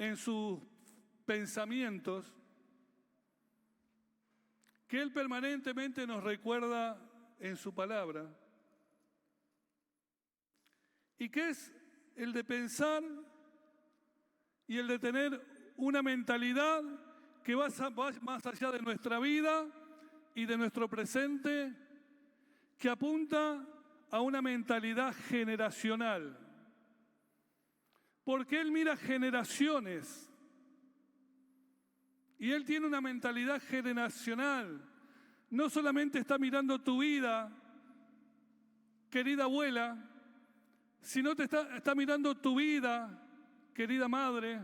en sus pensamientos, que Él permanentemente nos recuerda en su palabra, y que es el de pensar y el de tener una mentalidad que va más allá de nuestra vida y de nuestro presente, que apunta a una mentalidad generacional. Porque Él mira generaciones y Él tiene una mentalidad generacional. No solamente está mirando tu vida, querida abuela, sino está mirando tu vida, querida madre,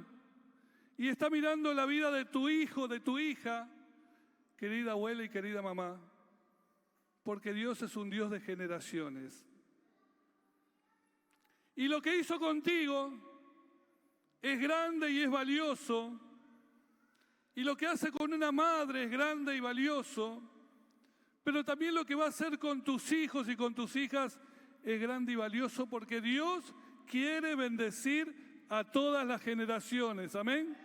y está mirando la vida de tu hijo, de tu hija, querida abuela y querida mamá, porque Dios es un Dios de generaciones. Y lo que hizo contigo es grande y es valioso, y lo que hace con una madre es grande y valioso, pero también lo que va a hacer con tus hijos y con tus hijas es grande y valioso, porque Dios quiere bendecir a todas las generaciones. Amén.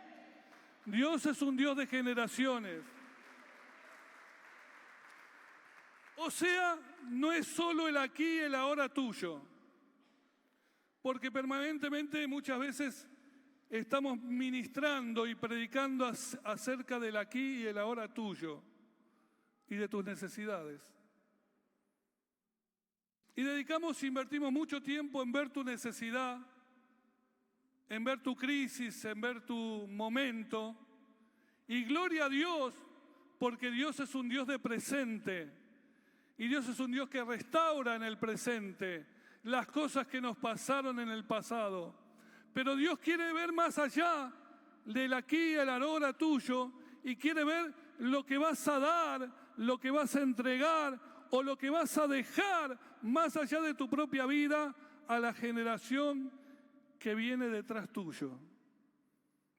Dios es un Dios de generaciones. O sea, no es solo el aquí y el ahora tuyo, porque permanentemente muchas veces estamos ministrando y predicando acerca del aquí y el ahora tuyo y de tus necesidades. Y invertimos mucho tiempo en ver tu necesidad, en ver tu crisis, en ver tu momento. Y gloria a Dios, porque Dios es un Dios de presente. Y Dios es un Dios que restaura en el presente las cosas que nos pasaron en el pasado. Pero Dios quiere ver más allá del aquí y el ahora tuyo, y quiere ver lo que vas a dar, lo que vas a entregar o lo que vas a dejar más allá de tu propia vida a la generación que viene detrás tuyo.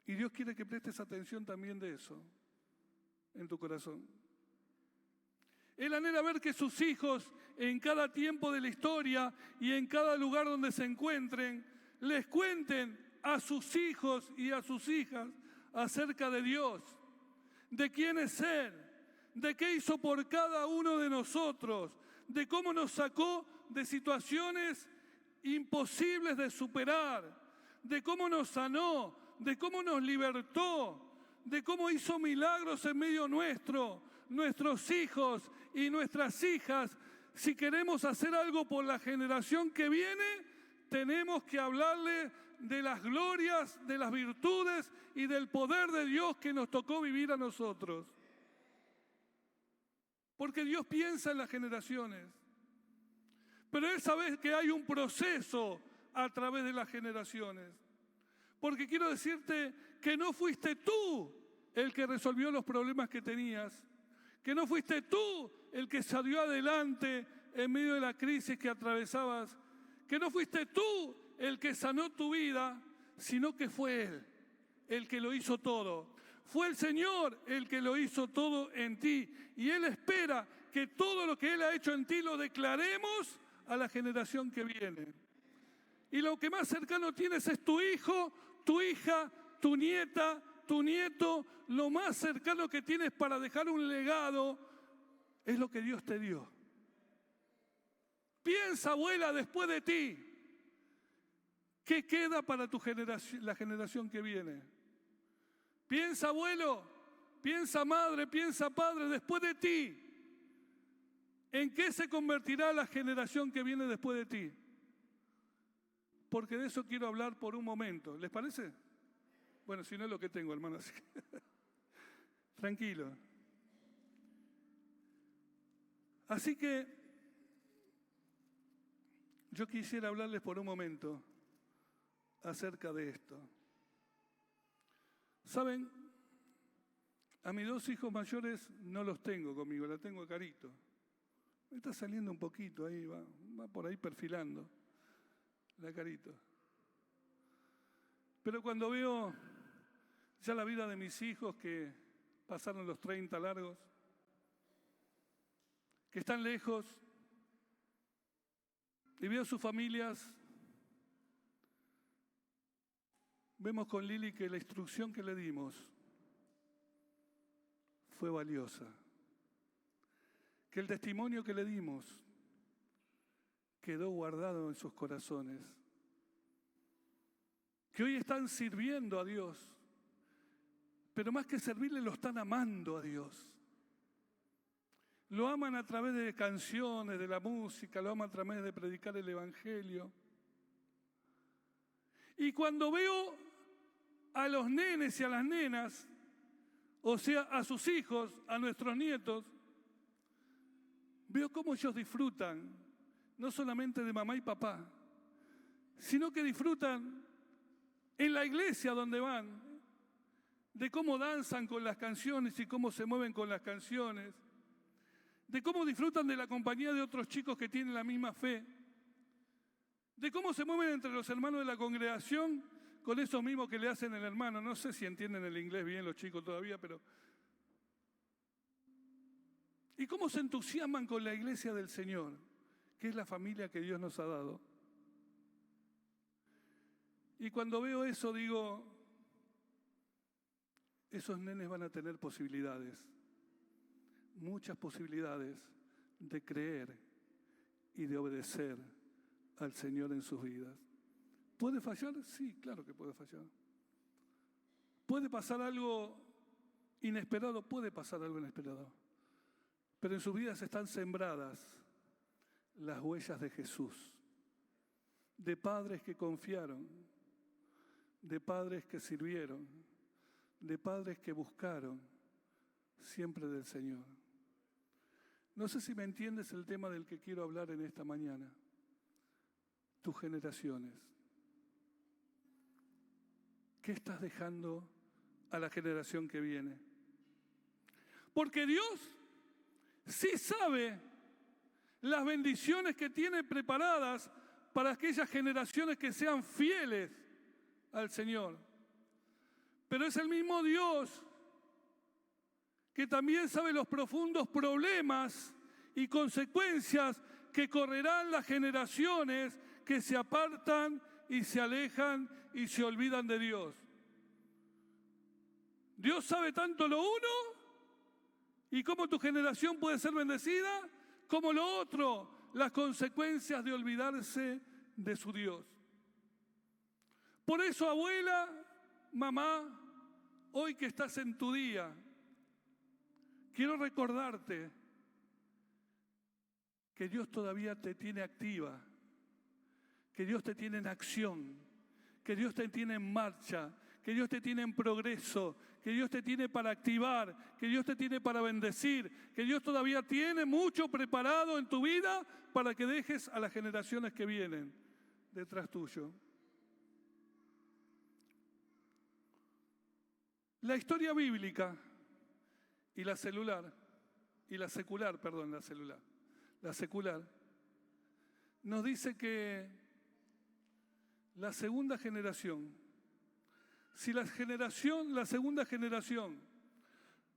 Y Dios quiere que prestes atención también de eso en tu corazón. Él anhela ver que sus hijos en cada tiempo de la historia y en cada lugar donde se encuentren, les cuenten a sus hijos y a sus hijas acerca de Dios, de quién es Él, de qué hizo por cada uno de nosotros, de cómo nos sacó de situaciones imposibles de superar, de cómo nos sanó, de cómo nos libertó, de cómo hizo milagros en medio nuestro. Nuestros hijos y nuestras hijas, si queremos hacer algo por la generación que viene, tenemos que hablarle de las glorias, de las virtudes y del poder de Dios que nos tocó vivir a nosotros. Porque Dios piensa en las generaciones. Pero Él sabe que hay un proceso a través de las generaciones. Porque quiero decirte que no fuiste tú el que resolvió los problemas que tenías, que no fuiste tú el que salió adelante en medio de la crisis que atravesabas, que no fuiste tú el que sanó tu vida, sino que fue Él el que lo hizo todo. Fue el Señor el que lo hizo todo en ti. Y Él espera que todo lo que Él ha hecho en ti lo declaremos a la generación que viene. Y lo que más cercano tienes es tu hijo, tu hija, tu nieta, tu nieto. Lo más cercano que tienes para dejar un legado es lo que Dios te dio. Piensa, abuela, después de ti, ¿qué queda para tu generación, la generación que viene? Piensa, abuelo, piensa, madre, piensa, padre, después de ti, ¿en qué se convertirá la generación que viene después de ti? Porque de eso quiero hablar por un momento. ¿Les parece? Bueno, si no es lo que tengo, hermano. Así que tranquilo. Así que yo quisiera hablarles por un momento acerca de esto. ¿Saben? A mis dos hijos mayores no los tengo conmigo, la tengo a Carito. Me está saliendo un poquito ahí, va por ahí perfilando la Carito. Pero cuando veo ya la vida de mis hijos que pasaron los 30 largos, que están lejos, y veo sus familias, vemos con Lili que la instrucción que le dimos fue valiosa, que el testimonio que le dimos quedó guardado en sus corazones, que hoy están sirviendo a Dios, pero más que servirle lo están amando a Dios. Lo aman a través de canciones, de la música, lo aman a través de predicar el Evangelio. Y cuando veo a los nenes y a las nenas, o sea, a sus hijos, a nuestros nietos, veo cómo ellos disfrutan, no solamente de mamá y papá, sino que disfrutan en la iglesia donde van, de cómo danzan con las canciones y cómo se mueven con las canciones, de cómo disfrutan de la compañía de otros chicos que tienen la misma fe, de cómo se mueven entre los hermanos de la congregación con esos mismos que le hacen el hermano. No sé si entienden el inglés bien los chicos todavía, pero... Y cómo se entusiasman con la iglesia del Señor, que es la familia que Dios nos ha dado. Y cuando veo eso digo, esos nenes van a tener posibilidades, muchas posibilidades de creer y de obedecer al Señor en sus vidas. ¿Puede fallar? Sí, claro que puede fallar. ¿Puede pasar algo inesperado? Puede pasar algo inesperado. Pero en sus vidas están sembradas las huellas de Jesús, de padres que confiaron, de padres que sirvieron, de padres que buscaron siempre del Señor. No sé si me entiendes el tema del que quiero hablar en esta mañana. Tus generaciones. ¿Qué estás dejando a la generación que viene? Porque Dios sí sabe las bendiciones que tiene preparadas para aquellas generaciones que sean fieles al Señor. Pero es el mismo Dios que también sabe los profundos problemas y consecuencias que correrán las generaciones que se apartan y se alejan y se olvidan de Dios. Dios sabe tanto lo uno y cómo tu generación puede ser bendecida, como lo otro, las consecuencias de olvidarse de su Dios. Por eso, abuela, mamá, hoy que estás en tu día, quiero recordarte que Dios todavía te tiene activa, que Dios te tiene en acción, que Dios te tiene en marcha, que Dios te tiene en progreso, que Dios te tiene para activar, que Dios te tiene para bendecir, que Dios todavía tiene mucho preparado en tu vida para que dejes a las generaciones que vienen detrás tuyo. La historia bíblica y la secular, nos dice que la segunda generación, si la segunda generación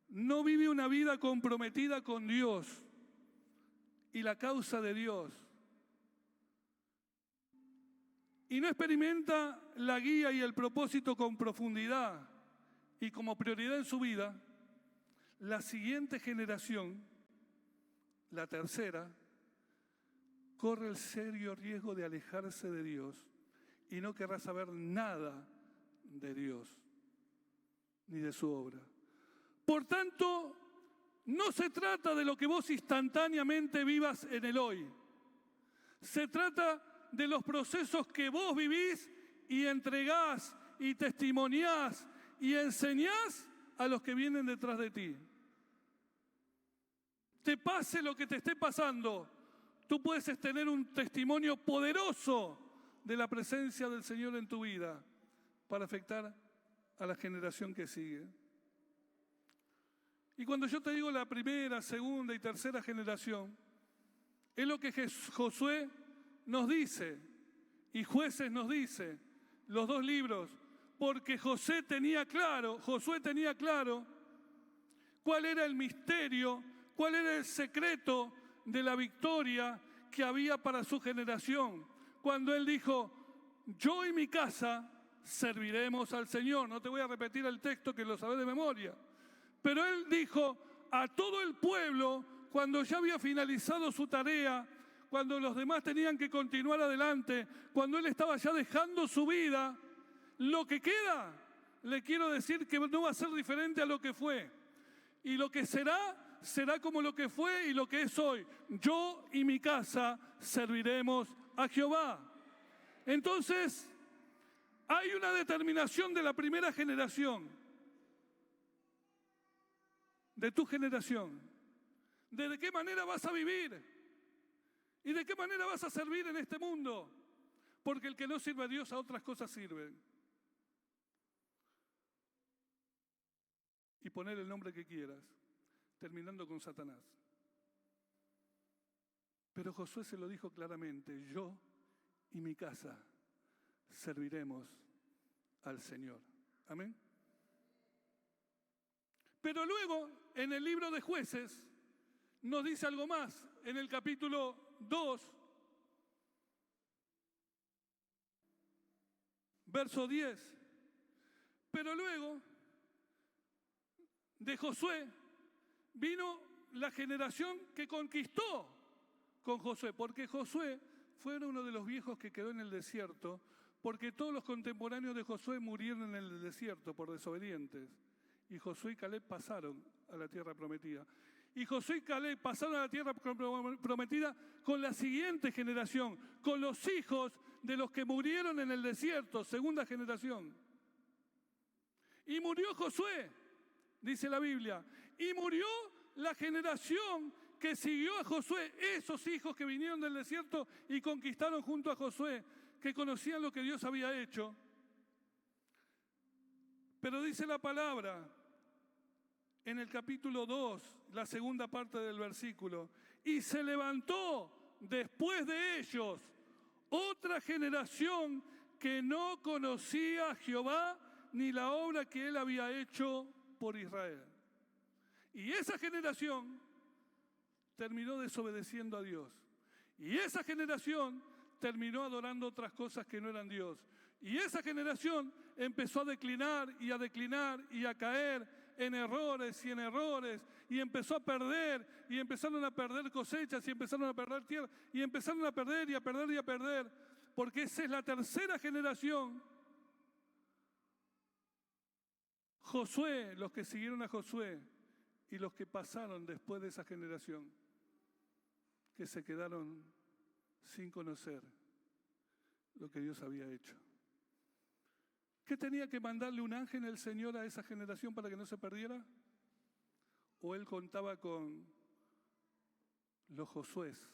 no vive una vida comprometida con Dios y la causa de Dios, y no experimenta la guía y el propósito con profundidad y como prioridad en su vida, la siguiente generación, la tercera, corre el serio riesgo de alejarse de Dios y no querrá saber nada de Dios ni de su obra. Por tanto, no se trata de lo que vos instantáneamente vivas en el hoy. Se trata de los procesos que vos vivís y entregás y testimoniás y enseñás a los que vienen detrás de ti. Te pase lo que te esté pasando, tú puedes tener un testimonio poderoso de la presencia del Señor en tu vida para afectar a la generación que sigue. Y cuando yo te digo la primera, segunda y tercera generación, es lo que Josué nos dice y Jueces nos dice, los dos libros, porque Josué tenía claro cuál era el misterio, cuál era el secreto de la victoria que había para su generación. Cuando él dijo, yo y mi casa serviremos al Señor. No te voy a repetir el texto que lo sabes de memoria. Pero él dijo a todo el pueblo, cuando ya había finalizado su tarea, cuando los demás tenían que continuar adelante, cuando él estaba ya dejando su vida, lo que queda, le quiero decir que no va a ser diferente a lo que fue. Y lo que será, será como lo que fue y lo que es hoy. Yo y mi casa serviremos a Jehová. Entonces, hay una determinación de la primera generación, de tu generación, de qué manera vas a vivir y de qué manera vas a servir en este mundo. Porque el que no sirve a Dios, a otras cosas sirve. Y poner el nombre que quieras, terminando con Satanás. Pero Josué se lo dijo claramente: yo y mi casa serviremos al Señor. Amén. Pero luego, en el libro de Jueces, nos dice algo más, en el capítulo 2, verso 10. Pero luego de Josué vino la generación que conquistó con Josué, porque Josué fue uno de los viejos que quedó en el desierto, porque todos los contemporáneos de Josué murieron en el desierto por desobedientes. Y Josué y Caleb pasaron a la tierra prometida. Y Josué y Caleb pasaron a la tierra prometida con la siguiente generación, con los hijos de los que murieron en el desierto, segunda generación. Y murió Josué, dice la Biblia, y murió la generación que siguió a Josué, esos hijos que vinieron del desierto y conquistaron junto a Josué, que conocían lo que Dios había hecho. Pero dice la palabra en el capítulo 2, la segunda parte del versículo: y se levantó después de ellos otra generación que no conocía a Jehová ni la obra que él había hecho por Israel. Y esa generación terminó desobedeciendo a Dios. Y esa generación terminó adorando otras cosas que no eran Dios. Y esa generación empezó a declinar y a declinar y a caer en errores y en errores, y empezó a perder, y empezaron a perder cosechas, y empezaron a perder tierra, y empezaron a perder y a perder y a perder, porque esa es la tercera generación. Josué, los que siguieron a Josué, y los que pasaron después de esa generación, que se quedaron sin conocer lo que Dios había hecho. ¿Qué tenía que mandarle un ángel el Señor a esa generación para que no se perdiera? ¿O él contaba con los Josués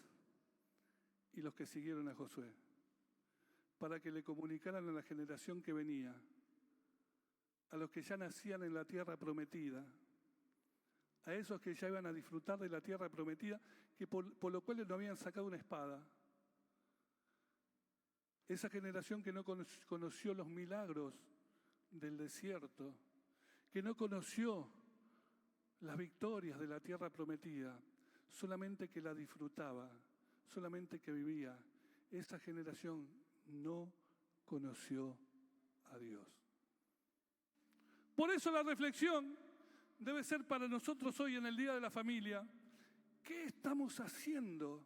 y los que siguieron a Josué para que le comunicaran a la generación que venía, a los que ya nacían en la tierra prometida, a esos que ya iban a disfrutar de la tierra prometida, que por lo cual no habían sacado una espada? Esa generación que no conoció los milagros del desierto, que no conoció las victorias de la tierra prometida, solamente que la disfrutaba, solamente que vivía. Esa generación no conoció a Dios. Por eso la reflexión debe ser para nosotros hoy en el Día de la Familia: ¿qué estamos haciendo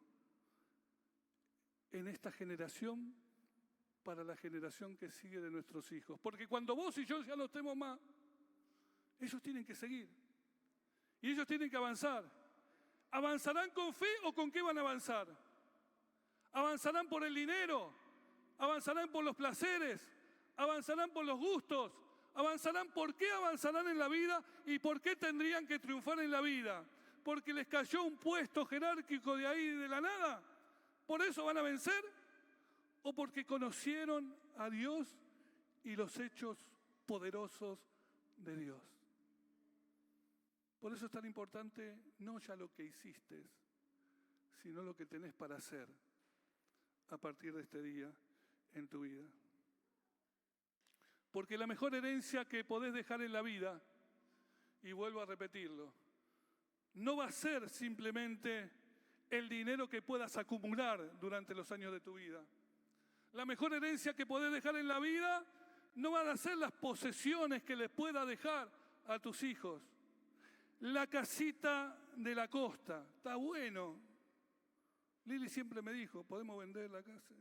en esta generación para la generación que sigue de nuestros hijos? Porque cuando vos y yo ya no estemos más, ellos tienen que seguir. Y ellos tienen que avanzar. ¿Avanzarán con fe o con qué van a avanzar? ¿Avanzarán por el dinero? ¿Avanzarán por los placeres? ¿Avanzarán por los gustos? ¿Avanzarán por qué avanzarán en la vida y por qué tendrían que triunfar en la vida? ¿Porque les cayó un puesto jerárquico de ahí de la nada? ¿Por eso van a vencer? ¿O porque conocieron a Dios y los hechos poderosos de Dios? Por eso es tan importante no ya lo que hiciste, sino lo que tenés para hacer a partir de este día en tu vida. Porque la mejor herencia que podés dejar en la vida, y vuelvo a repetirlo, no va a ser simplemente el dinero que puedas acumular durante los años de tu vida. La mejor herencia que podés dejar en la vida no van a ser las posesiones que les pueda dejar a tus hijos. La casita de la costa, está bueno. Lili siempre me dijo, ¿podemos vender la casa?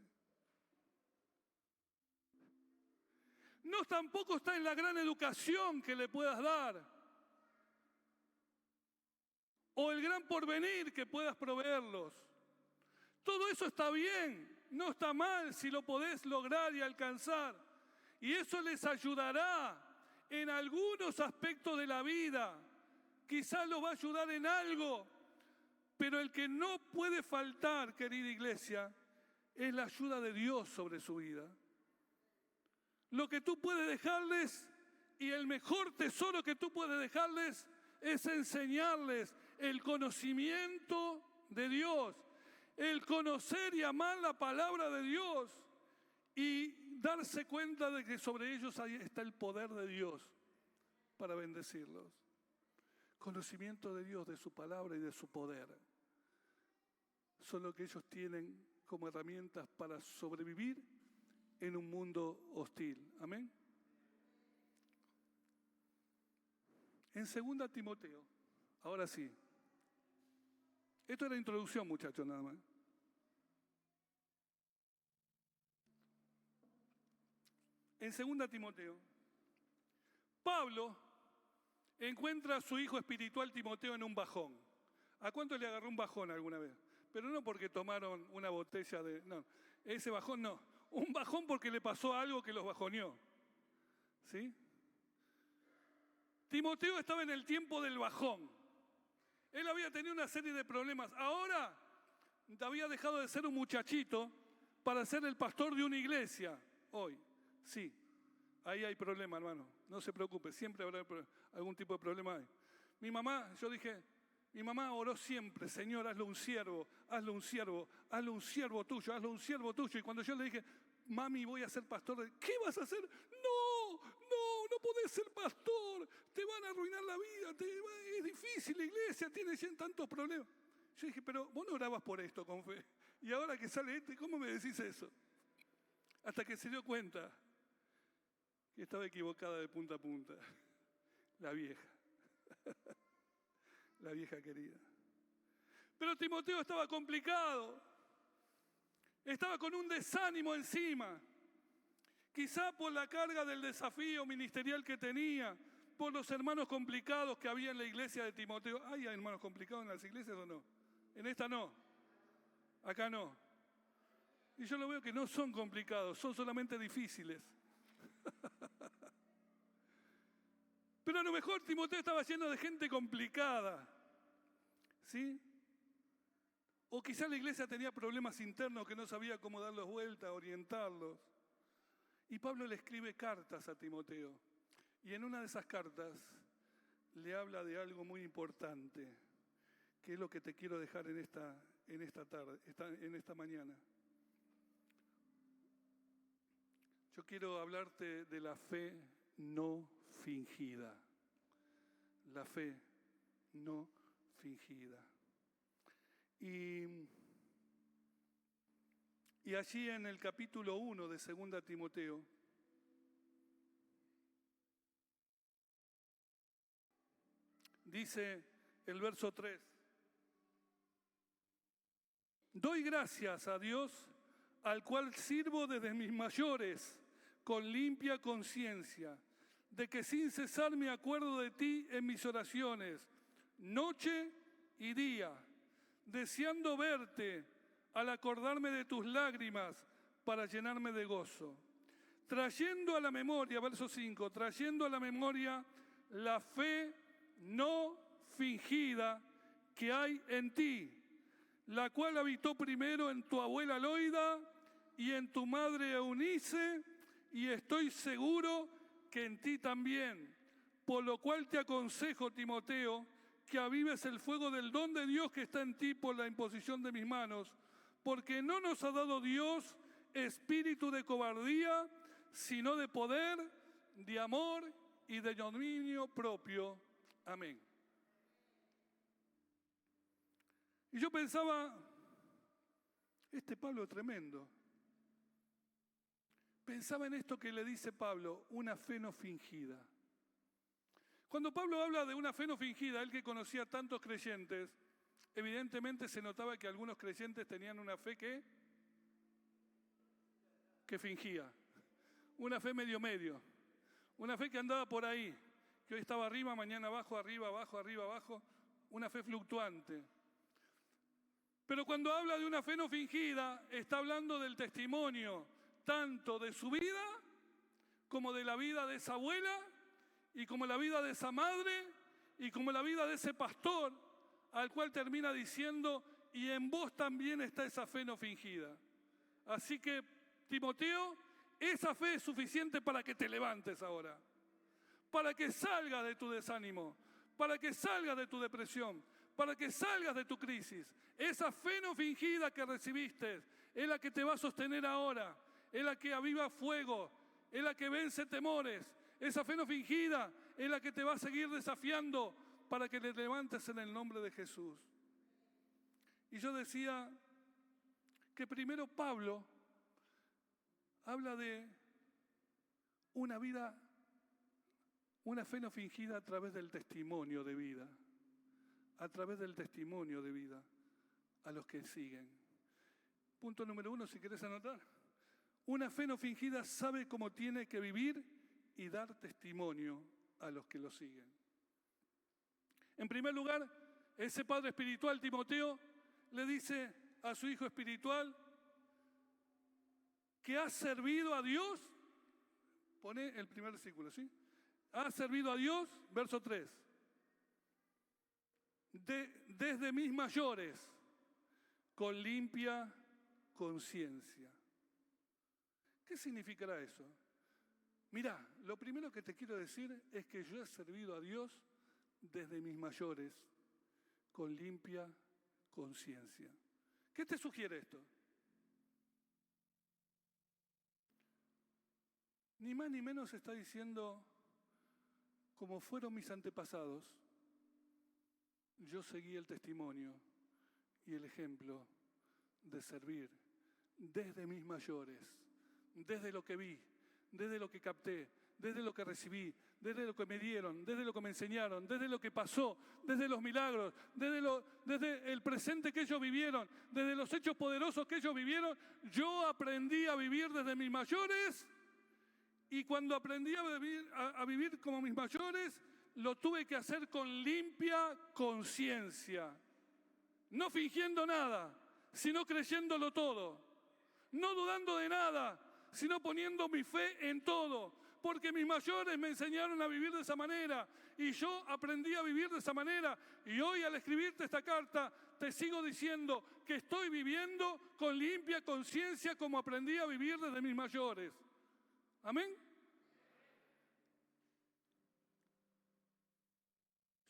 No, tampoco está en la gran educación que le puedas dar. O el gran porvenir que puedas proveerlos. Todo eso está bien, no está mal si lo podés lograr y alcanzar. Y eso les ayudará en algunos aspectos de la vida. Quizás los va a ayudar en algo. Pero el que no puede faltar, querida iglesia, es la ayuda de Dios sobre su vida. Lo que tú puedes dejarles y el mejor tesoro que tú puedes dejarles es enseñarles el conocimiento de Dios, el conocer y amar la palabra de Dios y darse cuenta de que sobre ellos ahí está el poder de Dios para bendecirlos. Conocimiento de Dios, de su palabra y de su poder. Son lo que ellos tienen como herramientas para sobrevivir en un mundo hostil. Amén. En 2 Timoteo, ahora sí. Esto es la introducción, muchachos, nada más. En 2 Timoteo, Pablo encuentra a su hijo espiritual Timoteo en un bajón. ¿A cuánto le agarró un bajón alguna vez? Pero no porque tomaron una botella de... No, ese bajón no. Un bajón porque le pasó algo que los bajoneó. ¿Sí? Timoteo estaba en el tiempo del bajón. Él había tenido una serie de problemas. Ahora había dejado de ser un muchachito para ser el pastor de una iglesia. Hoy, sí. Ahí hay problema, hermano. No se preocupe, siempre habrá algún tipo de problema. Mi mamá oró siempre, Señor, hazlo un siervo, hazlo un siervo, hazlo un siervo tuyo, hazlo un siervo tuyo. Y cuando yo le dije, mami, voy a ser pastor, ¿qué vas a hacer? No podés ser pastor, te van a arruinar la vida, es difícil, la iglesia tiene tantos problemas. Yo dije, pero vos no orabas por esto con fe. Y ahora que sale ¿cómo me decís eso? Hasta que se dio cuenta que estaba equivocada de punta a punta. La vieja. La vieja querida. Pero Timoteo estaba complicado. Estaba con un desánimo encima. Quizá por la carga del desafío ministerial que tenía, por los hermanos complicados que había en la iglesia de Timoteo. ¿Hay hermanos complicados en las iglesias o no? En esta no. Acá no. Y yo lo veo que no son complicados, son solamente difíciles. Pero a lo mejor Timoteo estaba lleno de gente complicada, ¿sí? O quizá la iglesia tenía problemas internos que no sabía cómo darlos vuelta, orientarlos. Y Pablo le escribe cartas a Timoteo. Y en una de esas cartas le habla de algo muy importante, que es lo que te quiero dejar en esta tarde, en esta mañana. Yo quiero hablarte de la fe no fingida. La fe no fingida. Y allí en el capítulo 1 de 2 Timoteo, dice el verso 3, doy gracias a Dios, al cual sirvo desde mis mayores, con limpia conciencia, de que sin cesar me acuerdo de ti en mis oraciones, noche y día, deseando verte al acordarme de tus lágrimas para llenarme de gozo. Trayendo a la memoria, verso 5, trayendo a la memoria la fe no fingida que hay en ti, la cual habitó primero en tu abuela Loida y en tu madre Eunice, y estoy seguro que en ti también. Por lo cual te aconsejo, Timoteo, que avives el fuego del don de Dios que está en ti por la imposición de mis manos, porque no nos ha dado Dios espíritu de cobardía, sino de poder, de amor y de dominio propio. Amén. Y yo pensaba, este Pablo es tremendo. pensaba en esto que le dice Pablo, una fe no fingida. Cuando Pablo habla de una fe no fingida, él que conocía a tantos creyentes, evidentemente se notaba que algunos creyentes tenían una fe que fingía. Una fe medio. Una fe que andaba por ahí, que hoy estaba arriba, mañana abajo, arriba, abajo, arriba, abajo. Una fe fluctuante. Pero cuando habla de una fe no fingida, está hablando del testimonio, tanto de su vida, como de la vida de esa abuela, y como la vida de esa madre, y como la vida de ese pastor, al cual termina diciendo, y en vos también está esa fe no fingida. Así que, Timoteo, esa fe es suficiente para que te levantes ahora, para que salgas de tu desánimo, para que salgas de tu depresión, para que salgas de tu crisis. Esa fe no fingida que recibiste es la que te va a sostener ahora, es la que aviva fuego, es la que vence temores. Esa fe no fingida es la que te va a seguir desafiando para que te levantes en el nombre de Jesús. Y yo decía que primero Pablo habla de una vida, una fe no fingida a través del testimonio de vida, a través del testimonio de vida a los que siguen. Punto número 1, si querés anotar. Una fe no fingida sabe cómo tiene que vivir y dar testimonio a los que lo siguen. En primer lugar, ese padre espiritual, Timoteo, le dice a su hijo espiritual que ha servido a Dios. Pone el primer versículo, ¿sí? Ha servido a Dios, verso 3. Desde mis mayores, con limpia conciencia. ¿Qué significará eso? Mirá, lo primero que te quiero decir es que yo he servido a Dios desde mis mayores, con limpia conciencia. ¿Qué te sugiere esto? Ni más ni menos está diciendo, como fueron mis antepasados, yo seguí el testimonio y el ejemplo de servir desde mis mayores, desde lo que vi, desde lo que capté, desde lo que recibí, desde lo que me dieron, desde lo que me enseñaron, desde lo que pasó, desde los milagros, desde el presente que ellos vivieron, desde los hechos poderosos que ellos vivieron. Yo aprendí a vivir desde mis mayores, y cuando aprendí a vivir como mis mayores, lo tuve que hacer con limpia conciencia, no fingiendo nada, sino creyéndolo todo, no dudando de nada, sino poniendo mi fe en todo, porque mis mayores me enseñaron a vivir de esa manera y yo aprendí a vivir de esa manera. Y hoy, al escribirte esta carta, te sigo diciendo que estoy viviendo con limpia conciencia como aprendí a vivir desde mis mayores. ¿Amén?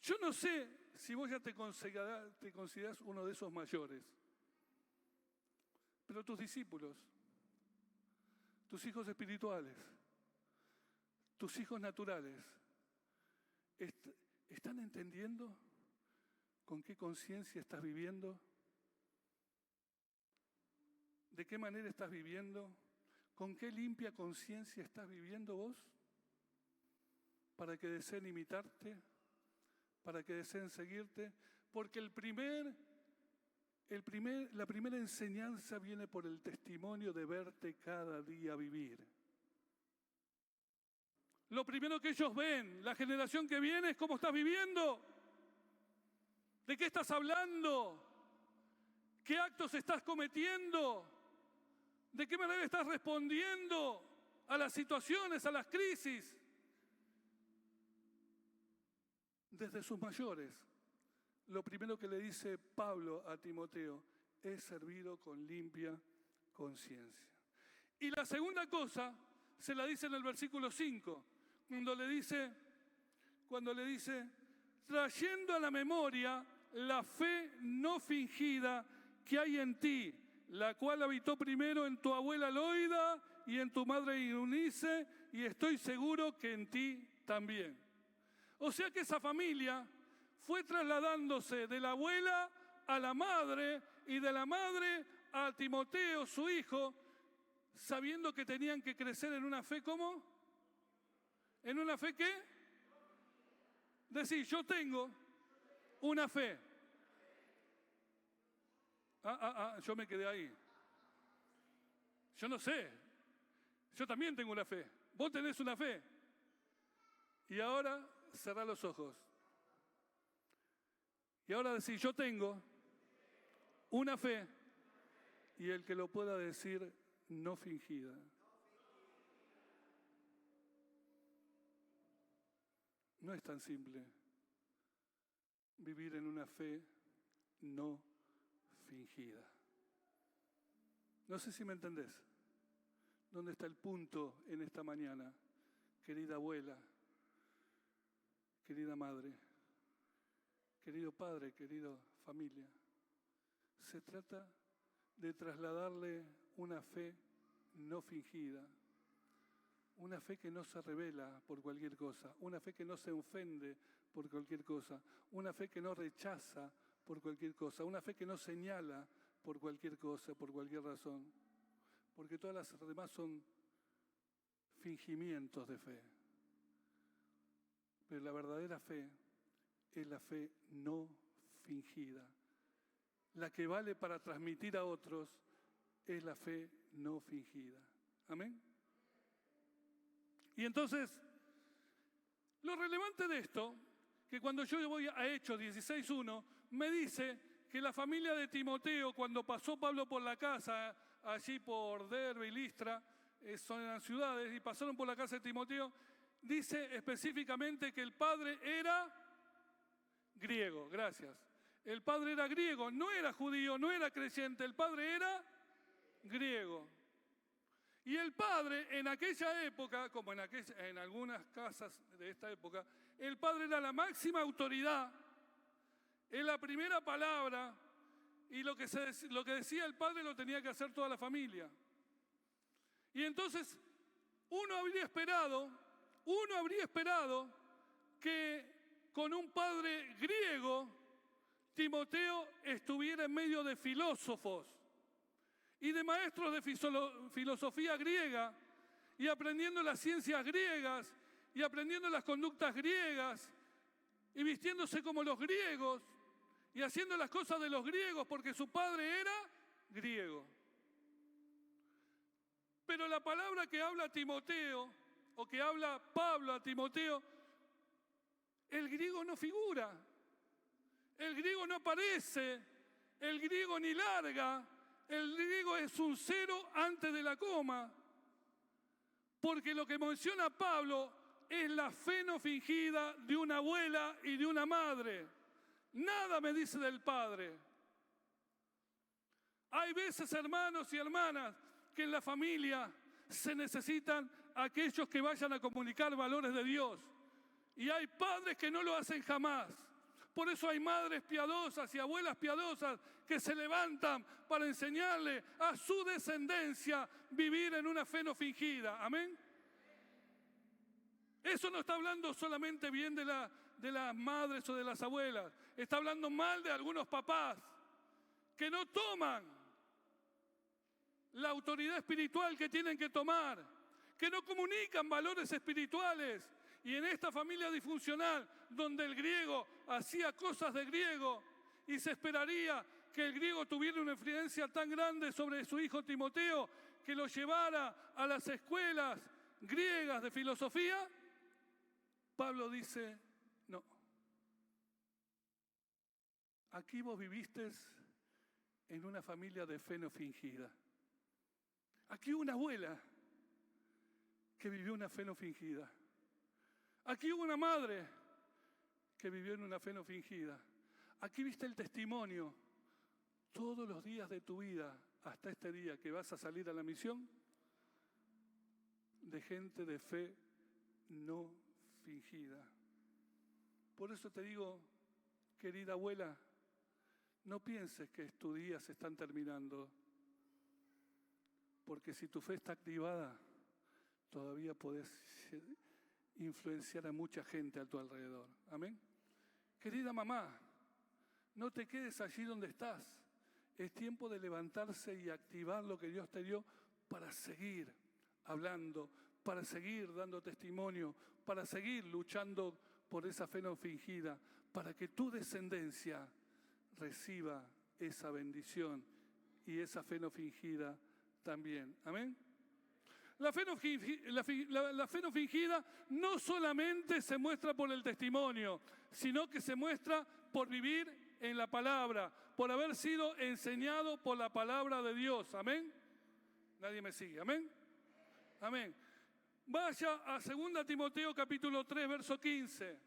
Yo no sé si vos ya te considerás uno de esos mayores, pero tus discípulos, tus hijos espirituales, tus hijos naturales, ¿están entendiendo con qué conciencia estás viviendo? ¿De qué manera estás viviendo? ¿Con qué limpia conciencia estás viviendo vos? Para que deseen imitarte, para que deseen seguirte, porque la primera enseñanza viene por el testimonio de verte cada día vivir. Lo primero que ellos ven, la generación que viene, es cómo estás viviendo, de qué estás hablando, qué actos estás cometiendo, de qué manera estás respondiendo a las situaciones, a las crisis. Desde sus mayores, lo primero que le dice Pablo a Timoteo es servido con limpia conciencia. Y la segunda cosa se la dice en el versículo 5, cuando le dice, trayendo a la memoria la fe no fingida que hay en ti, la cual habitó primero en tu abuela Loida y en tu madre Eunice, y estoy seguro que en ti también. O sea que esa familia fue trasladándose de la abuela a la madre y de la madre a Timoteo, su hijo, sabiendo que tenían que crecer en una fe, ¿cómo? ¿En una fe qué? Decir, yo tengo una fe. Yo me quedé ahí. Yo no sé. Yo también tengo una fe. Vos tenés una fe. Y ahora cerrá los ojos. Y ahora decir, yo tengo una fe. Y el que lo pueda decir, no fingida. No es tan simple vivir en una fe no fingida. No sé si me entendés. ¿Dónde está el punto en esta mañana? Querida abuela, querida madre, querido padre, querida familia. Se trata de trasladarle una fe no fingida. Una fe que no se revela por cualquier cosa, una fe que no se ofende por cualquier cosa, una fe que no rechaza por cualquier cosa, una fe que no señala por cualquier cosa, por cualquier razón, porque todas las demás son fingimientos de fe. Pero la verdadera fe es la fe no fingida. La que vale para transmitir a otros es la fe no fingida. Amén. Y entonces, lo relevante de esto, que cuando yo voy a Hechos 16:1, me dice que la familia de Timoteo, cuando pasó Pablo por la casa, allí por Derbe y Listra, eran ciudades, y pasaron por la casa de Timoteo, dice específicamente que el padre era griego, gracias. El padre era griego, no era judío, no era creyente, el padre era griego. Y el padre, en aquella época, como en algunas casas de esta época, el padre era la máxima autoridad, es la primera palabra, y lo que decía el padre lo tenía que hacer toda la familia. Y entonces, uno habría esperado que con un padre griego, Timoteo estuviera en medio de filósofos y de maestros de filosofía griega, y aprendiendo las ciencias griegas, y aprendiendo las conductas griegas, y vistiéndose como los griegos, y haciendo las cosas de los griegos, porque su padre era griego. Pero la palabra que habla Timoteo, o que habla Pablo a Timoteo, el griego no figura, el griego no aparece, el griego ni larga. El griego es un cero antes de la coma, porque lo que menciona Pablo es la fe no fingida de una abuela y de una madre. Nada me dice del padre. Hay veces, hermanos y hermanas, que en la familia se necesitan aquellos que vayan a comunicar valores de Dios. Y hay padres que no lo hacen jamás. Por eso hay madres piadosas y abuelas piadosas que se levantan para enseñarle a su descendencia vivir en una fe no fingida. Amén. Eso no está hablando solamente bien de las madres o de las abuelas. Está hablando mal de algunos papás que no toman la autoridad espiritual que tienen que tomar, que no comunican valores espirituales. Y en esta familia disfuncional, donde el griego hacía cosas de griego y se esperaría que el griego tuviera una influencia tan grande sobre su hijo Timoteo que lo llevara a las escuelas griegas de filosofía, Pablo dice, no. Aquí vos viviste en una familia de fe no fingida. Aquí hubo una abuela que vivió una fe no fingida. Aquí hubo una madre que vivió en una fe no fingida. Aquí viste el testimonio todos los días de tu vida, hasta este día que vas a salir a la misión, de gente de fe no fingida. Por eso te digo, querida abuela, no pienses que tus días están terminando, porque si tu fe está activada, todavía podés influenciar a mucha gente a tu alrededor. Amén. Querida mamá, no te quedes allí donde estás. Es tiempo de levantarse y activar lo que Dios te dio para seguir hablando, para seguir dando testimonio, para seguir luchando por esa fe no fingida, para que tu descendencia reciba esa bendición y esa fe no fingida también. Amén. La fe no fingida no solamente se muestra por el testimonio, sino que se muestra por vivir en la palabra, por haber sido enseñado por la palabra de Dios. Amén. Nadie me sigue. Amén. Amén. Vaya a 2 Timoteo capítulo 3, verso 15.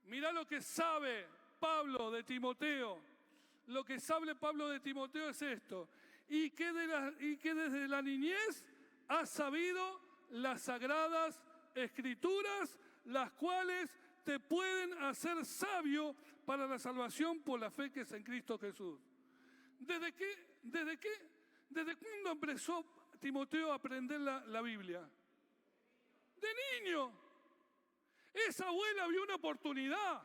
Mirá lo que sabe Pablo de Timoteo. Lo que sabe Pablo de Timoteo es esto. Y que desde la niñez has sabido las sagradas escrituras, las cuales te pueden hacer sabio para la salvación por la fe que es en Cristo Jesús. ¿Desde cuándo empezó Timoteo a aprender la Biblia? De niño. Esa abuela vio una oportunidad.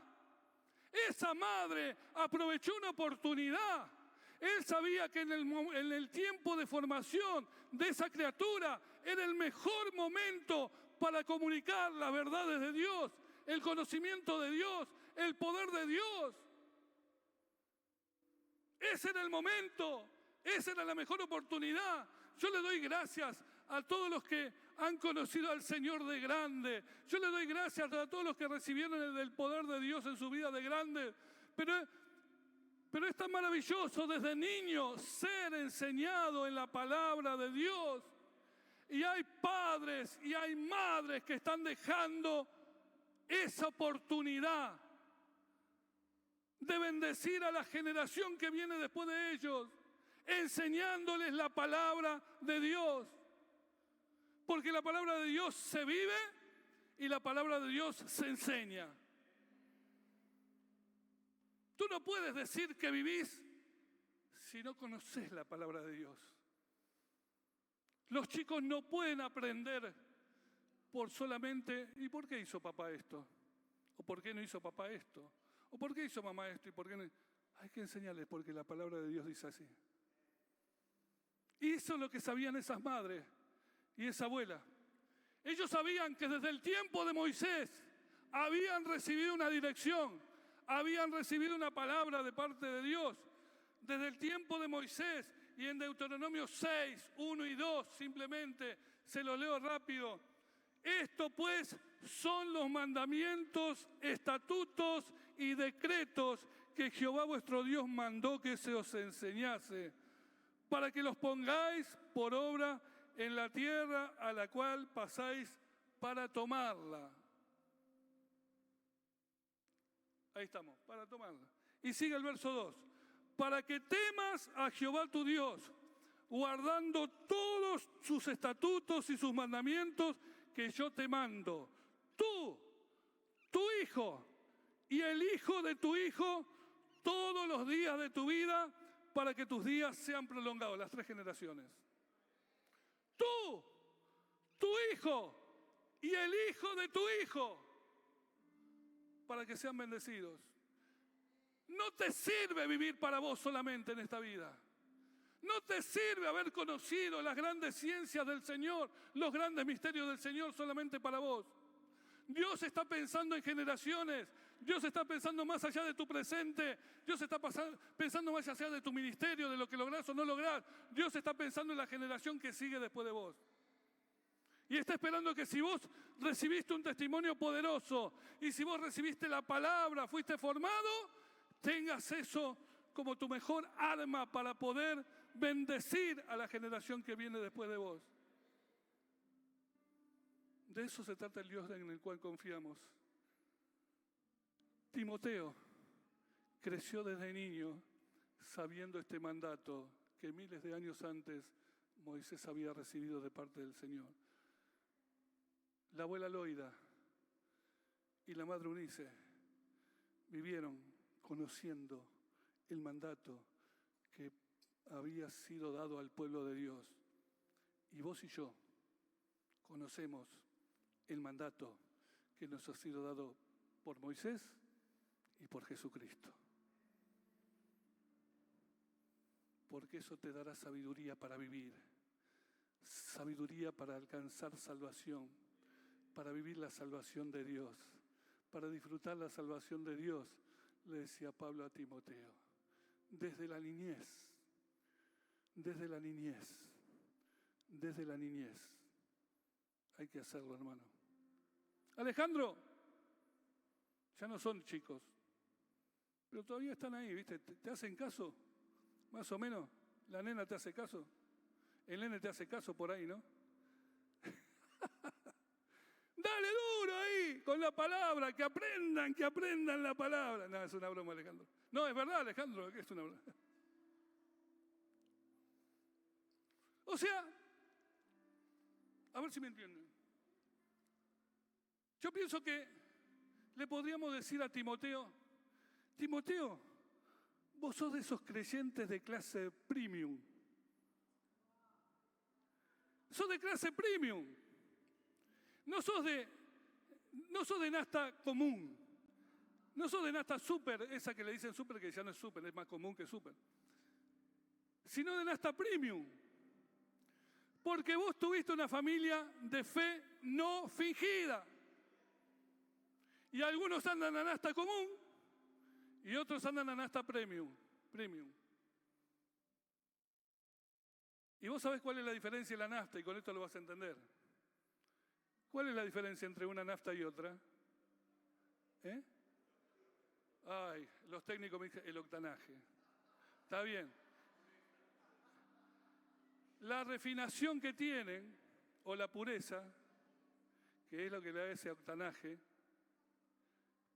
Esa madre aprovechó una oportunidad. Él sabía que en el tiempo de formación de esa criatura era el mejor momento para comunicar las verdades de Dios, el conocimiento de Dios, el poder de Dios. Ese era el momento, esa era la mejor oportunidad. Yo le doy gracias a todos los que han conocido al Señor de grande. Yo le doy gracias a todos los que recibieron el poder de Dios en su vida de grande. Pero es tan maravilloso desde niño ser enseñado en la palabra de Dios. Y hay padres y hay madres que están dejando esa oportunidad de bendecir a la generación que viene después de ellos, enseñándoles la palabra de Dios. Porque la palabra de Dios se vive y la palabra de Dios se enseña. Tú no puedes decir que vivís si no conoces la palabra de Dios. Los chicos no pueden aprender por solamente, ¿y por qué hizo papá esto? ¿O por qué no hizo papá esto? ¿O por qué hizo mamá esto? ¿Y por qué no? Hay que enseñarles porque la palabra de Dios dice así. Y eso es lo que sabían esas madres y esa abuela. Ellos sabían que desde el tiempo de Moisés habían recibido una dirección, habían recibido una palabra de parte de Dios. Desde el tiempo de Moisés y en Deuteronomio 6, 1 y 2, simplemente se lo leo rápido. Esto pues son los mandamientos, estatutos y decretos que Jehová vuestro Dios mandó que se os enseñase, para que los pongáis por obra en la tierra a la cual pasáis para tomarla. Ahí estamos, para tomarla. Y sigue el verso 2. Para que temas a Jehová tu Dios, guardando todos sus estatutos y sus mandamientos que yo te mando. Tú, tu hijo y el hijo de tu hijo, todos los días de tu vida, para que tus días sean prolongados, las 3 generaciones. Tú, tu hijo y el hijo de tu hijo, para que sean bendecidos. No te sirve vivir para vos solamente en esta vida. No te sirve haber conocido las grandes ciencias del Señor, los grandes misterios del Señor solamente para vos. Dios está pensando en generaciones. Dios está pensando más allá de tu presente. Dios está pensando más allá de tu ministerio, de lo que lográs o no lográs. Dios está pensando en la generación que sigue después de vos. Y está esperando que si vos recibiste un testimonio poderoso y si vos recibiste la palabra, fuiste formado, tengas eso como tu mejor arma para poder bendecir a la generación que viene después de vos. De eso se trata el Dios en el cual confiamos. Timoteo creció desde niño sabiendo este mandato que miles de años antes Moisés había recibido de parte del Señor. La abuela Loida y la madre Eunice vivieron conociendo el mandato que había sido dado al pueblo de Dios. Y vos y yo conocemos el mandato que nos ha sido dado por Moisés y por Jesucristo. Porque eso te dará sabiduría para vivir, sabiduría para alcanzar salvación, para vivir la salvación de Dios, para disfrutar la salvación de Dios, le decía Pablo a Timoteo, desde la niñez, desde la niñez, desde la niñez. Hay que hacerlo, hermano. Alejandro, ya no son chicos, pero todavía están ahí, ¿viste? ¿Te hacen caso? Más o menos. ¿La nena te hace caso? El nene te hace caso por ahí, ¿no? Dale duro ahí, con la palabra, que aprendan la palabra. No, es una broma, Alejandro. No, es verdad, Alejandro, que es una broma. O sea, a ver si me entienden. Yo pienso que le podríamos decir a Timoteo, Timoteo, vos sos de esos creyentes de clase premium. Sos de clase premium. No sos de nafta común. No sos de nafta super, esa que le dicen super, que ya no es super, es más común que super. Sino de nafta premium. Porque vos tuviste una familia de fe no fingida. Y algunos andan a nafta común y otros andan a nafta premium. Y vos sabés cuál es la diferencia de la nafta, y con esto lo vas a entender. ¿Cuál es la diferencia entre una nafta y otra? Ay, los técnicos me dicen el octanaje. Está bien. La refinación que tienen, o la pureza, que es lo que le da ese octanaje,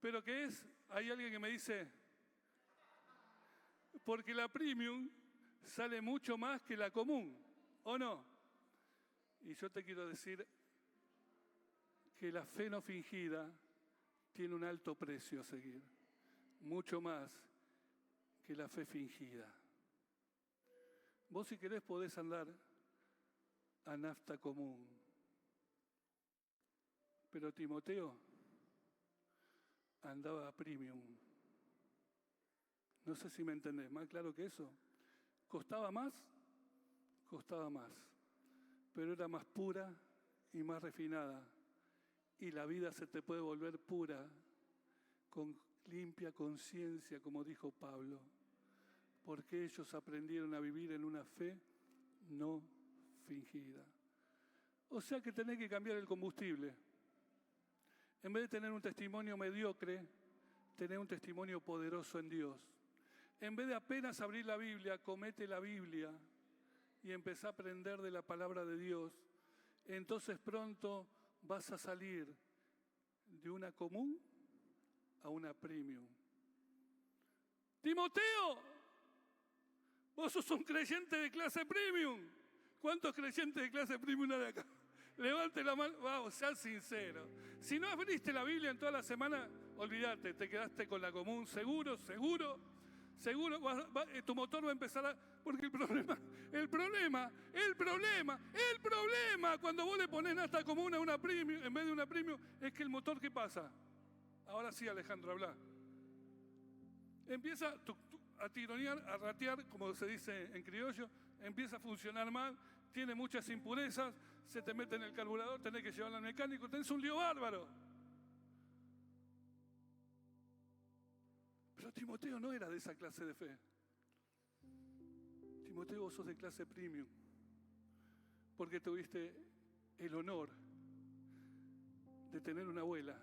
pero que es, hay alguien que me dice, porque la premium sale mucho más que la común, ¿o no? Y yo te quiero decir que la fe no fingida tiene un alto precio a seguir, mucho más que la fe fingida. Vos si querés podés andar a nafta común, pero Timoteo andaba a premium. No sé si me entendés, más claro que eso. ¿Costaba más? Costaba más, pero era más pura y más refinada. Y la vida se te puede volver pura, con limpia conciencia, como dijo Pablo, porque ellos aprendieron a vivir en una fe no fingida. O sea que tenés que cambiar el combustible. En vez de tener un testimonio mediocre, tener un testimonio poderoso en Dios. En vez de apenas abrir la Biblia, comete la Biblia y empezá a aprender de la palabra de Dios. Entonces pronto vas a salir de una común a una premium. Timoteo, vos sos un creyente de clase premium. ¿Cuántos creyentes de clase premium hay acá? Levante la mano, vamos, sean sinceros. Si no abriste la Biblia en toda la semana, olvídate, te quedaste con la común, seguro, tu motor va a empezar a... Porque el problema, cuando vos le ponés nafta común a una premium, en vez de una premium, es que el motor, ¿qué pasa? Ahora sí, Alejandro, habla. Empieza a tironear, a ratear, como se dice en criollo, empieza a funcionar mal, tiene muchas impurezas, se te mete en el carburador, tenés que llevarlo al mecánico, tenés un lío bárbaro. Pero Timoteo no era de esa clase de fe. Timoteo, vos sos de clase premium, porque tuviste el honor de tener una abuela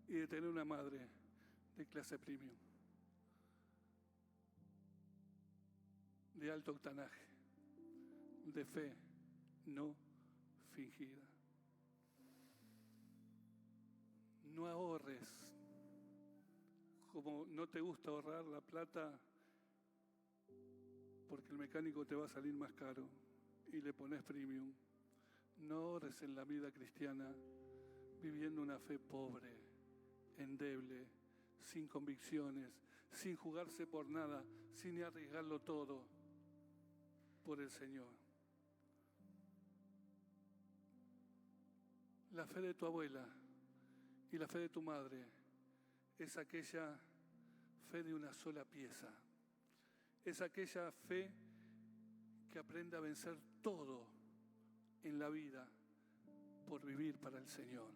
y de tener una madre de clase premium, de alto octanaje, de fe no fingida. No ahorres, como no te gusta ahorrar la plata, porque el mecánico te va a salir más caro y le pones premium. No ahorres en la vida cristiana viviendo una fe pobre, endeble, sin convicciones, sin jugarse por nada, sin arriesgarlo todo por el Señor. La fe de tu abuela y la fe de tu madre es aquella fe de una sola pieza. Es aquella fe que aprende a vencer todo en la vida por vivir para el Señor.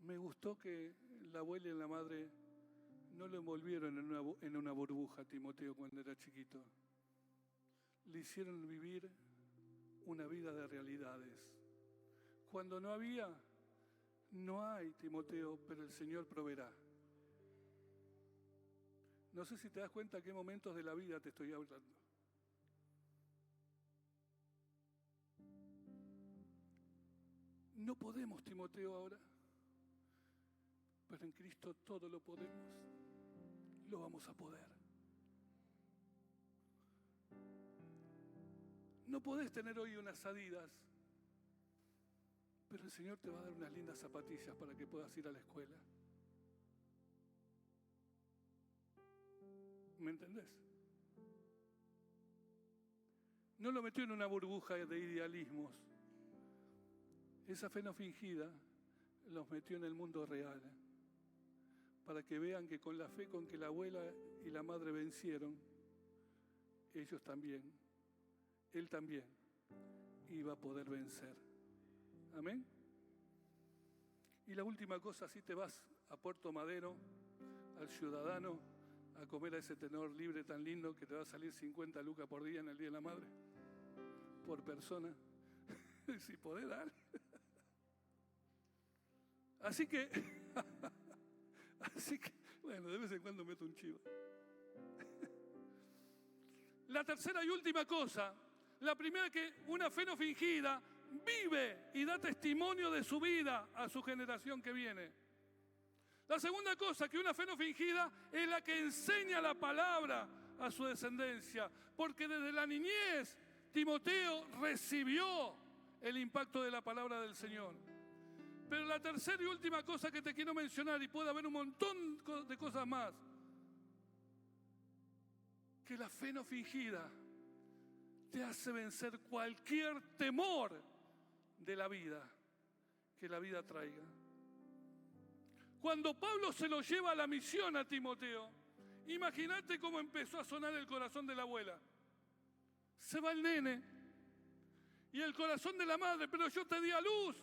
Me gustó que la abuela y la madre no lo envolvieron en una burbuja a Timoteo cuando era chiquito. Le hicieron vivir una vida de realidades. Cuando no había, no hay, Timoteo, pero el Señor proveerá. No sé si te das cuenta a qué momentos de la vida te estoy hablando. No podemos, Timoteo, ahora, pero en Cristo todo lo podemos. Lo vamos a poder. No podés tener hoy unas Adidas, pero el Señor te va a dar unas lindas zapatillas para que puedas ir a la escuela. ¿Me entendés? No lo metió en una burbuja de idealismos. Esa fe no fingida los metió en el mundo real, para que vean que con la fe con que la abuela y la madre vencieron, ellos también, él también iba a poder vencer. Amén. Y la última cosa, si te vas a Puerto Madero, al Ciudadano, a comer a ese tenor libre tan lindo que te va a salir 50 lucas por día en el Día de la Madre, por persona, si podés dar. Así que, bueno, de vez en cuando meto un chivo. La tercera y última cosa, la primera, que una fe no fingida vive y da testimonio de su vida a su generación que viene. La segunda cosa, que una fe no fingida es la que enseña la palabra a su descendencia, porque desde la niñez Timoteo recibió el impacto de la palabra del Señor. Pero la tercera y última cosa que te quiero mencionar, y puede haber un montón de cosas más, que la fe no fingida te hace vencer cualquier temor de la vida que la vida traiga. Cuando Pablo se lo lleva a la misión a Timoteo, imagínate cómo empezó a sonar el corazón de la abuela. Se va el nene y el corazón de la madre, pero yo te di a luz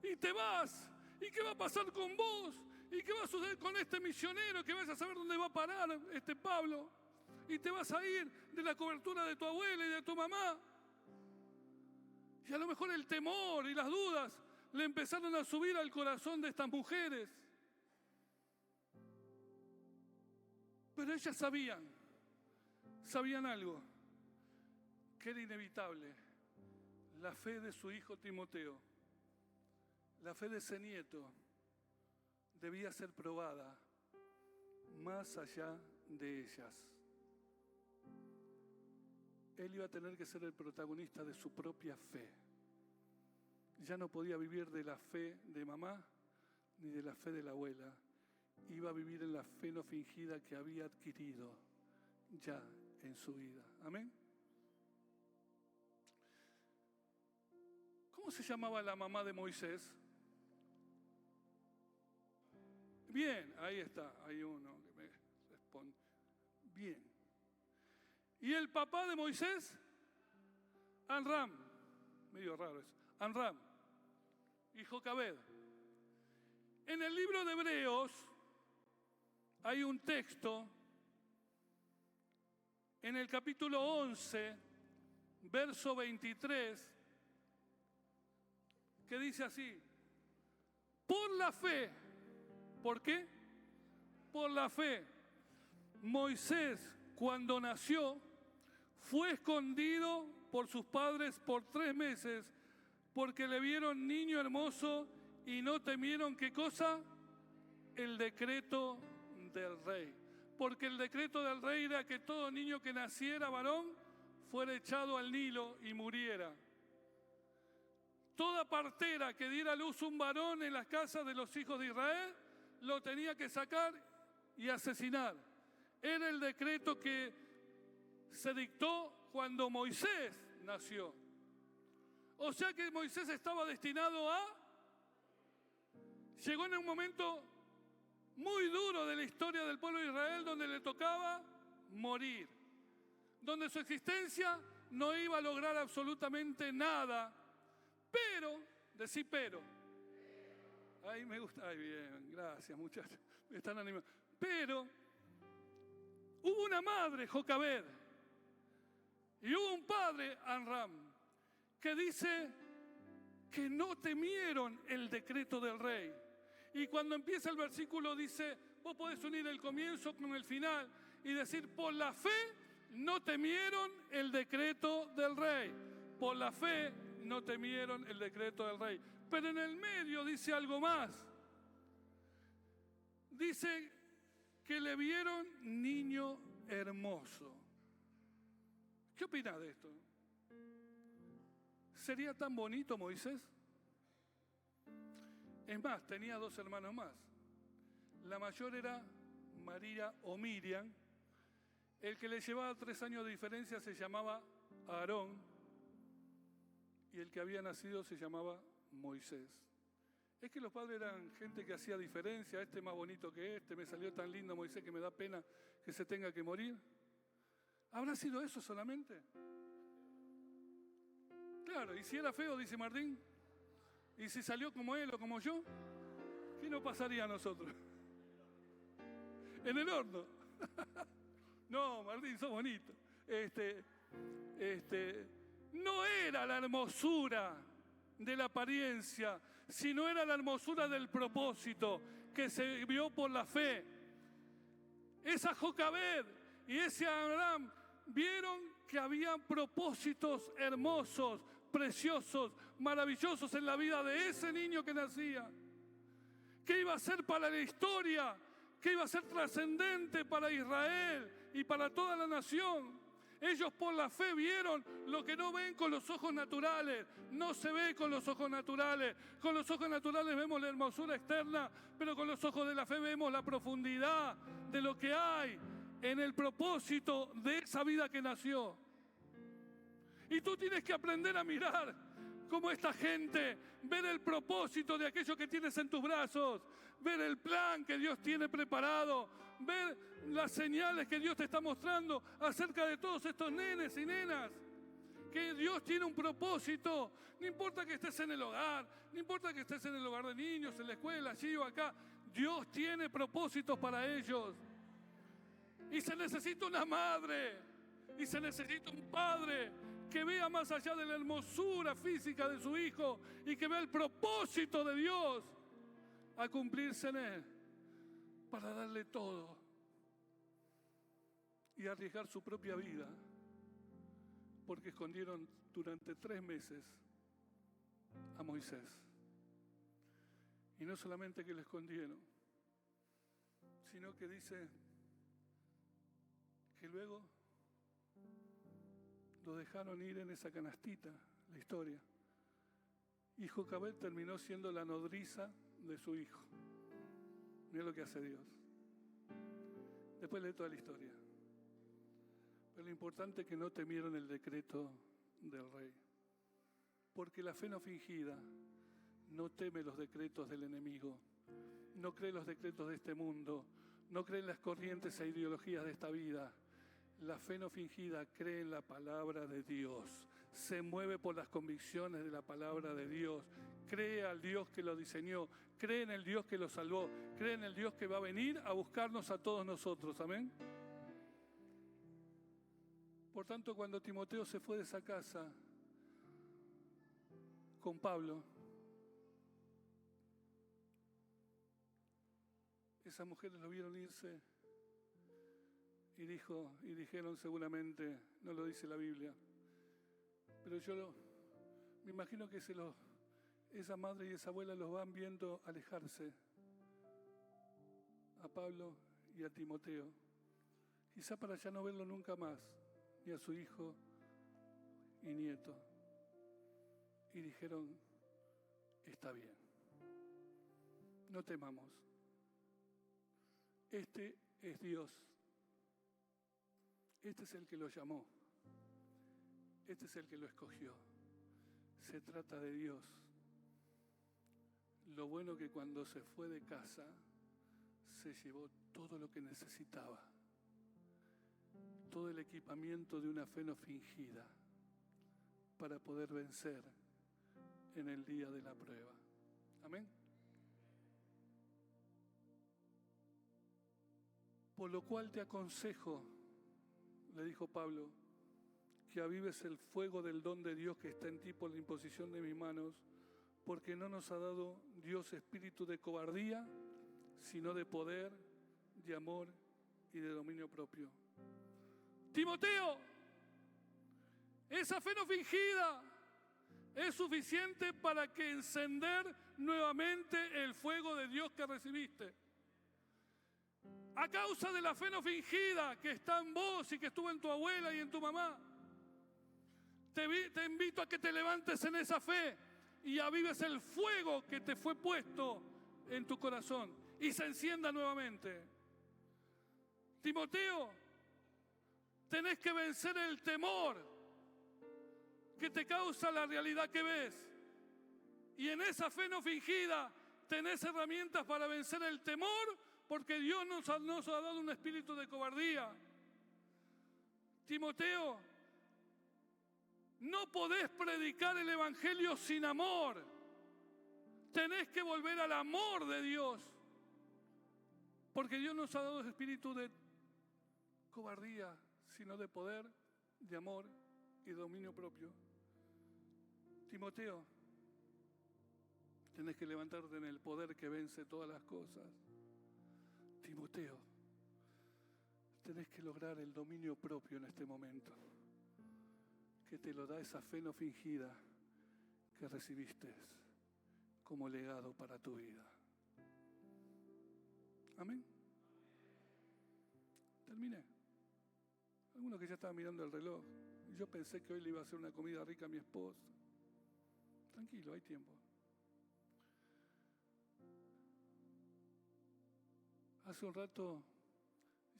y te vas. ¿Y qué va a pasar con vos? ¿Y qué va a suceder con este misionero que vas a saber dónde va a parar este Pablo? Y te vas a ir de la cobertura de tu abuela y de tu mamá. Y a lo mejor el temor y las dudas le empezaron a subir al corazón de estas mujeres. Pero ellas sabían algo, que era inevitable. La fe de su hijo Timoteo, la fe de ese nieto, debía ser probada más allá de ellas. Él iba a tener que ser el protagonista de su propia fe. Ya no podía vivir de la fe de mamá ni de la fe de la abuela. Iba a vivir en la fe no fingida que había adquirido ya en su vida. Amén. ¿Cómo se llamaba la mamá de Moisés? Bien, ahí está, hay uno que me responde. Bien. ¿Y el papá de Moisés? Amram, medio raro eso. Amram y Jocabed. En el libro de Hebreos hay un texto, en el capítulo 11, verso 23, que dice así: por la fe, ¿por qué? Por la fe, Moisés, cuando nació, fue escondido por sus padres por 3 meses, porque le vieron niño hermoso y no temieron, ¿qué cosa? El decreto del rey. Porque el decreto del rey era que todo niño que naciera varón fuera echado al Nilo y muriera. Toda partera que diera a luz un varón en las casas de los hijos de Israel lo tenía que sacar y asesinar. Era el decreto que se dictó cuando Moisés nació. O sea que Moisés estaba destinado a... Llegó en un momento muy duro de la historia del pueblo de Israel, donde le tocaba morir, donde su existencia no iba a lograr absolutamente nada. Pero, decí pero. Ahí me gusta, ay bien, gracias muchachos, me están animando. Pero hubo una madre, Jocabed, y hubo un padre, Amram, que dice que no temieron el decreto del rey. Y cuando empieza el versículo dice, vos podés unir el comienzo con el final y decir, por la fe no temieron el decreto del rey. Por la fe no temieron el decreto del rey. Pero en el medio dice algo más. Dice que le vieron niño hermoso. ¿Qué opina de esto? ¿Sería tan bonito Moisés? Es más, tenía 2 hermanos más. La mayor era María o Miriam. El que le llevaba 3 años de diferencia se llamaba Aarón. Y el que había nacido se llamaba Moisés. Es que los padres eran gente que hacía diferencia. Este más bonito que este, me salió tan lindo Moisés que me da pena que se tenga que morir. ¿Habrá sido eso solamente? Claro, y si era feo, dice Martín, y si salió como él o como yo, ¿qué nos pasaría a nosotros? En el horno. No, Martín, sos bonito. No era la hermosura de la apariencia, sino era la hermosura del propósito que se vio por la fe. Esa Jocabed y ese Amram vieron que había propósitos hermosos, preciosos, maravillosos en la vida de ese niño que nacía, que iba a ser para la historia, que iba a ser trascendente para Israel y para toda la nación. Ellos por la fe vieron lo que no ven con los ojos naturales. No se ve con los ojos naturales. Con los ojos naturales vemos la hermosura externa, pero con los ojos de la fe vemos la profundidad de lo que hay en el propósito de esa vida que nació. Y tú tienes que aprender a mirar como esta gente, ver el propósito de aquello que tienes en tus brazos, ver el plan que Dios tiene preparado, ver las señales que Dios te está mostrando acerca de todos estos nenes y nenas, que Dios tiene un propósito. No importa que estés en el hogar, no importa que estés en el hogar de niños, en la escuela, allí o acá, Dios tiene propósitos para ellos. Y se necesita una madre, y se necesita un padre que vea más allá de la hermosura física de su hijo y que vea el propósito de Dios a cumplirse en él para darle todo y arriesgar su propia vida, porque escondieron durante 3 meses a Moisés. Y no solamente que lo escondieron, sino que dice que luego lo dejaron ir en esa canastita, la historia. Y Jocabed terminó siendo la nodriza de su hijo. Mira lo que hace Dios. Después lee toda la historia. Pero lo importante es que no temieron el decreto del rey. Porque la fe no fingida no teme los decretos del enemigo. No cree los decretos de este mundo. No cree en las corrientes e ideologías de esta vida. La fe no fingida cree en la palabra de Dios, se mueve por las convicciones de la palabra de Dios, cree al Dios que lo diseñó, cree en el Dios que lo salvó, cree en el Dios que va a venir a buscarnos a todos nosotros, amén. Por tanto, cuando Timoteo se fue de esa casa con Pablo, esas mujeres lo vieron irse. Y dijeron seguramente, no lo dice la Biblia, pero me imagino que esa madre y esa abuela los van viendo alejarse, a Pablo y a Timoteo, quizá para ya no verlo nunca más, ni a su hijo y nieto. Y dijeron, está bien, no temamos, este es Dios. Este es el que lo llamó. Este es el que lo escogió. Se trata de Dios. Lo bueno que cuando se fue de casa, se llevó todo lo que necesitaba. Todo el equipamiento de una fe no fingida. para poder vencer en el día de la prueba. Amén. Por lo cual te aconsejo, le dijo Pablo, que avives el fuego del don de Dios que está en ti por la imposición de mis manos, porque no nos ha dado Dios espíritu de cobardía, sino de poder, de amor y de dominio propio. Timoteo, esa fe no fingida es suficiente para que encender nuevamente el fuego de Dios que recibiste. A causa de la fe no fingida que está en vos y que estuvo en tu abuela y en tu mamá, te invito a que te levantes en esa fe y avives el fuego que te fue puesto en tu corazón y se encienda nuevamente. Timoteo, tenés que vencer el temor que te causa la realidad que ves. Y en esa fe no fingida tenés herramientas para vencer el temor, porque Dios nos ha dado un espíritu de cobardía. Timoteo, no podés predicar el evangelio sin amor. Tenés que volver al amor de Dios, porque Dios nos ha dado ese espíritu de cobardía, sino de poder, de amor y de dominio propio. Timoteo, tenés que levantarte en el poder que vence todas las cosas. Timoteo, tenés que lograr el dominio propio en este momento, que te lo da esa fe no fingida que recibiste como legado para tu vida. Amén. Terminé. Algunos que ya estaban mirando el reloj. Y yo pensé que hoy le iba a hacer una comida rica a mi esposa. Tranquilo, hay tiempo. Hace un rato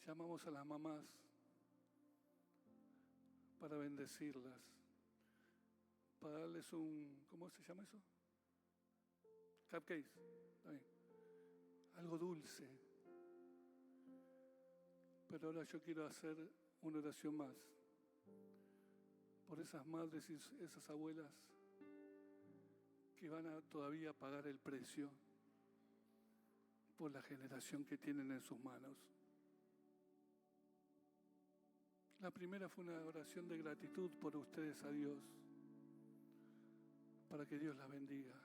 llamamos a las mamás para bendecirlas, para darles un, ¿cómo se llama eso? Cupcakes, está bien. Algo dulce. Pero ahora yo quiero hacer una oración más por esas madres y esas abuelas que van a todavía pagar el precio por la generación que tienen en sus manos. La primera fue una oración de gratitud por ustedes a Dios, para que Dios las bendiga.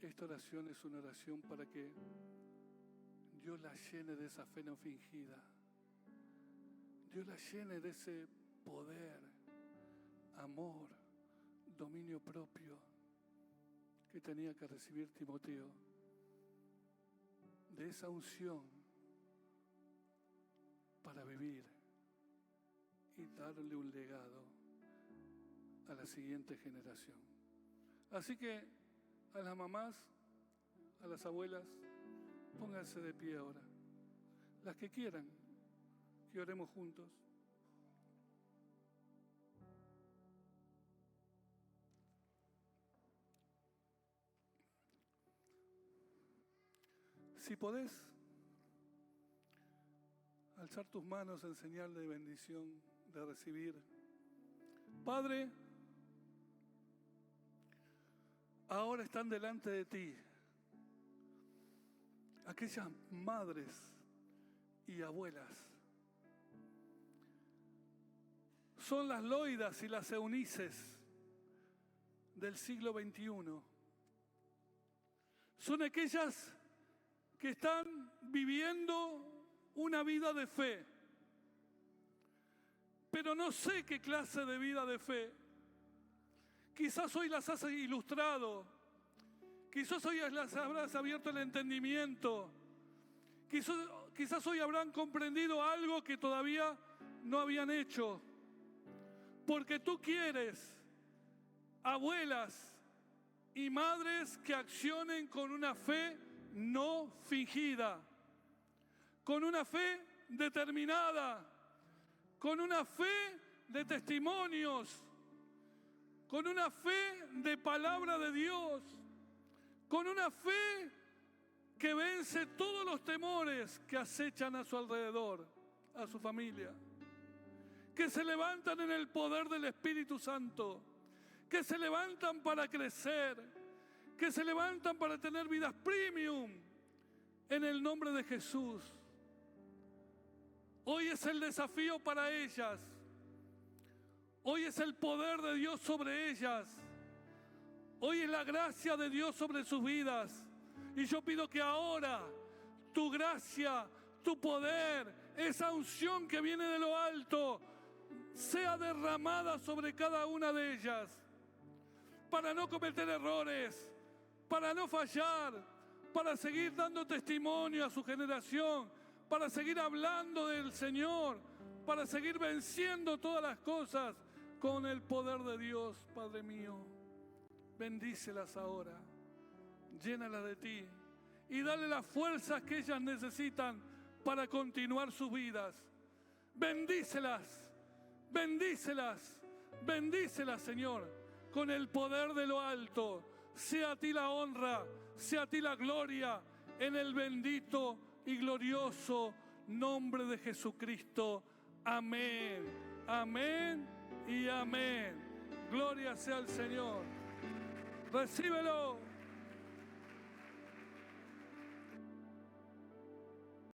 Esta oración es una oración para que Dios la llene de esa fe no fingida. Dios la llene de ese poder, amor, dominio propio que tenía que recibir Timoteo. De esa unción para vivir y darle un legado a la siguiente generación. Así que a las mamás, a las abuelas, pónganse de pie ahora. Las que quieran, que oremos juntos. Si podés, alzar tus manos en señal de bendición, de recibir. Padre, ahora están delante de ti aquellas madres y abuelas. Son las Loidas y las Eunices del siglo XXI. Son aquellas que están viviendo una vida de fe. Pero no sé qué clase de vida de fe. Quizás hoy las has ilustrado. Quizás hoy las habrás abierto el entendimiento. Quizás hoy habrán comprendido algo que todavía no habían hecho. Porque tú quieres abuelas y madres que accionen con una fe no fingida, con una fe determinada, con una fe de testimonios, con una fe de palabra de Dios, con una fe que vence todos los temores que acechan a su alrededor, a su familia. que se levantan en el poder del Espíritu Santo, que se levantan para crecer, que se levantan para tener vidas premium, en el nombre de Jesús. Hoy es el desafío para ellas. Hoy es el poder de Dios sobre ellas. Hoy es la gracia de Dios sobre sus vidas. Y yo pido que ahora tu gracia, tu poder, esa unción que viene de lo alto, sea derramada sobre cada una de ellas, para no cometer errores, para no fallar, para seguir dando testimonio a su generación, para seguir hablando del Señor, para seguir venciendo todas las cosas con el poder de Dios. Padre mío, bendícelas ahora, llénalas de ti y dale las fuerzas que ellas necesitan para continuar sus vidas. Bendícelas, bendícelas, bendícelas, Señor, con el poder de lo alto. Sea a ti la honra, sea a ti la gloria, en el bendito y glorioso nombre de Jesucristo. Amén, amén y amén. Gloria sea al Señor. Recíbelo.